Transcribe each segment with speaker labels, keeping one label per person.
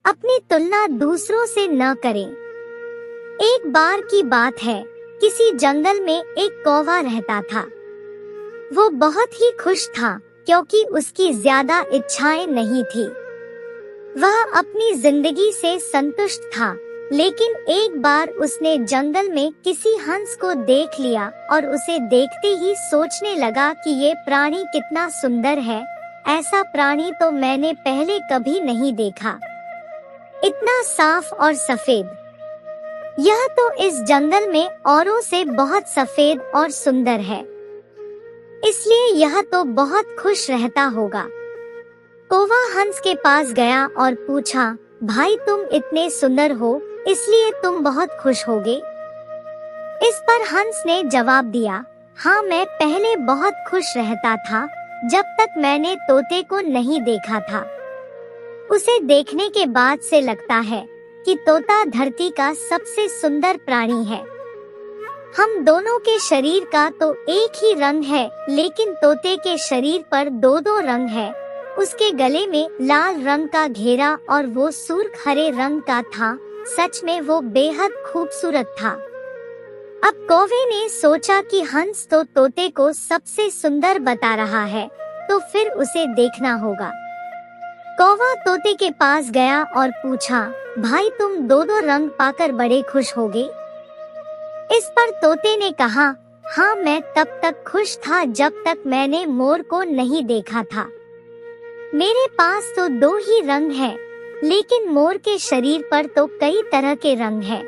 Speaker 1: अपनी तुलना दूसरों से न करें। एक बार की बात है, किसी जंगल में एक कौवा रहता था। वो बहुत ही खुश था क्योंकि उसकी ज्यादा इच्छाएं नहीं थी। वह अपनी जिंदगी से संतुष्ट था, लेकिन एक बार उसने जंगल में किसी हंस को देख लिया और उसे देखते ही सोचने लगा कि ये प्राणी कितना सुंदर है। ऐसा प्राणी तो मैंने पहले कभी नहीं देखा, इतना साफ और सफेद। यह तो इस जंगल में औरों से बहुत सफेद और सुंदर है, इसलिए यह तो बहुत खुश रहता होगा। कौवा हंस के पास गया और पूछा, भाई तुम इतने सुंदर हो, इसलिए तुम बहुत खुश होगे? इस पर हंस ने जवाब दिया, हाँ मैं पहले बहुत खुश रहता था, जब तक मैंने तोते को नहीं देखा था। उसे देखने के बाद से लगता है कि तोता धरती का सबसे सुंदर प्राणी है। हम दोनों के शरीर का तो एक ही रंग है, लेकिन तोते के शरीर पर दो दो रंग है। उसके गले में लाल रंग का घेरा और वो सुर्ख हरे रंग का था। सच में वो बेहद खूबसूरत था। अब कौवे ने सोचा कि हंस तो तोते को सबसे सुंदर बता रहा है, तो फिर उसे देखना होगा। कौवा तोते के पास गया और पूछा, भाई तुम दो दो रंग पाकर बड़े खुश होगे? इस पर तोते ने कहा, हाँ मैं तब तक खुश था जब तक मैंने मोर को नहीं देखा था। मेरे पास तो दो ही रंग हैं, लेकिन मोर के शरीर पर तो कई तरह के रंग हैं।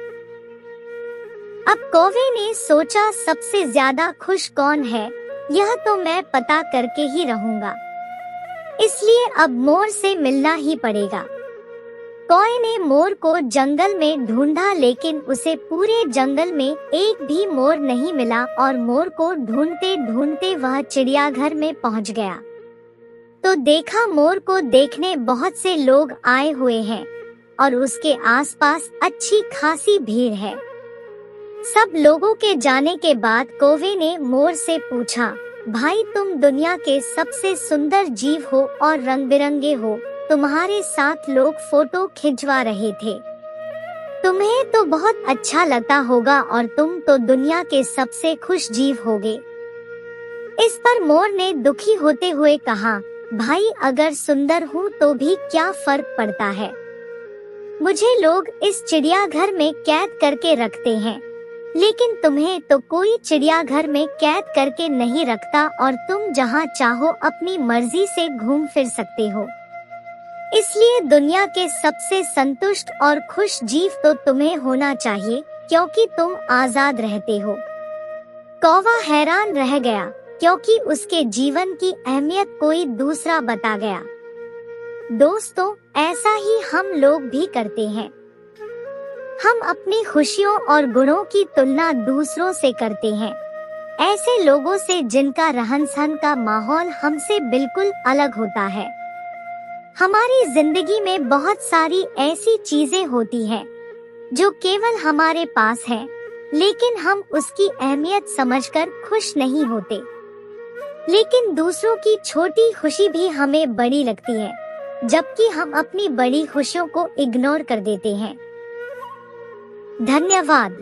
Speaker 1: अब कौवे ने सोचा, सबसे ज्यादा खुश कौन है, यह तो मैं पता करके ही रहूंगा, इसलिए अब मोर से मिलना ही पड़ेगा। कौवे ने मोर को जंगल में ढूंढा, लेकिन उसे पूरे जंगल में एक भी मोर नहीं मिला और मोर को ढूंढते ढूंढते वह चिड़ियाघर में पहुंच गया। तो देखा मोर को देखने बहुत से लोग आए हुए हैं और उसके आसपास अच्छी खासी भीड़ है। सब लोगों के जाने के बाद कौवे ने मोर से पूछा, भाई तुम दुनिया के सबसे सुंदर जीव हो और रंग बिरंगे हो, तुम्हारे साथ लोग फोटो खिंचवा रहे थे, तुम्हें तो बहुत अच्छा लगता होगा और तुम तो दुनिया के सबसे खुश जीव होगे। इस पर मोर ने दुखी होते हुए कहा, भाई अगर सुंदर हूँ तो भी क्या फर्क पड़ता है, मुझे लोग इस चिड़ियाघर में कैद करके रखते हैं, लेकिन तुम्हें तो कोई चिड़ियाघर में कैद करके नहीं रखता और तुम जहाँ चाहो अपनी मर्जी से घूम फिर सकते हो। इसलिए दुनिया के सबसे संतुष्ट और खुश जीव तो तुम्हें होना चाहिए, क्योंकि तुम आजाद रहते हो। कौवा हैरान रह गया, क्योंकि उसके जीवन की अहमियत कोई दूसरा बता गया। दोस्तों, ऐसा ही हम लोग भी करते हैं। हम अपनी खुशियों और गुणों की तुलना दूसरों से करते हैं, ऐसे लोगों से जिनका रहन सहन का माहौल हमसे बिल्कुल अलग होता है। हमारी जिंदगी में बहुत सारी ऐसी चीजें होती हैं जो केवल हमारे पास हैं, लेकिन हम उसकी अहमियत समझकर खुश नहीं होते। लेकिन दूसरों की छोटी खुशी भी हमें बड़ी लगती है, जबकि हम अपनी बड़ी खुशियों को इग्नोर कर देते हैं। धन्यवाद।